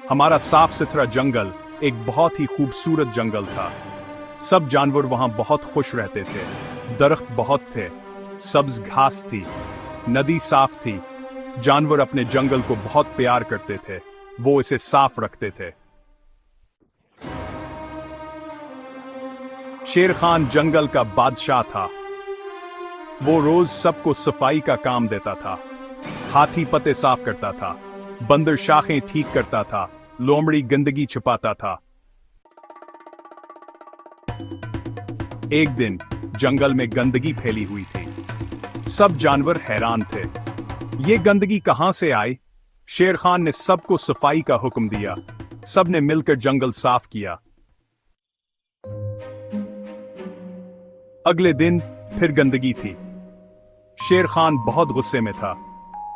हमारा साफ सुथरा जंगल एक बहुत ही खूबसूरत जंगल था। सब जानवर वहां बहुत खुश रहते थे। दरख्त बहुत थे, सब्ज घास थी, नदी साफ थी। जानवर अपने जंगल को बहुत प्यार करते थे, वो इसे साफ रखते थे। शेर खान जंगल का बादशाह था। वो रोज सबको सफाई का काम देता था। हाथी पत्ते साफ करता था, बंदर शाखें ठीक करता था, लोमड़ी गंदगी छिपाता था। एक दिन जंगल में गंदगी फैली हुई थी। सब जानवर हैरान थे, ये गंदगी कहां से आई? शेर खान ने सबको सफाई का हुक्म दिया। सबने मिलकर जंगल साफ किया। अगले दिन फिर गंदगी थी। शेर खान बहुत गुस्से में था।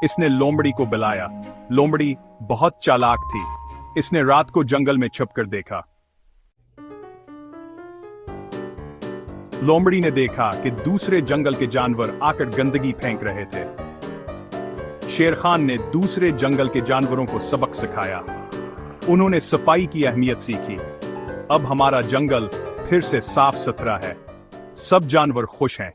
इसने लोमड़ी को बुलाया। लोमड़ी बहुत चालाक थी। इसने रात को जंगल में छुपकर देखा। लोमड़ी ने देखा कि दूसरे जंगल के जानवर आकर गंदगी फेंक रहे थे। शेर खान ने दूसरे जंगल के जानवरों को सबक सिखाया। उन्होंने सफाई की अहमियत सीखी। अब हमारा जंगल फिर से साफ सुथरा है। सब जानवर खुश हैं।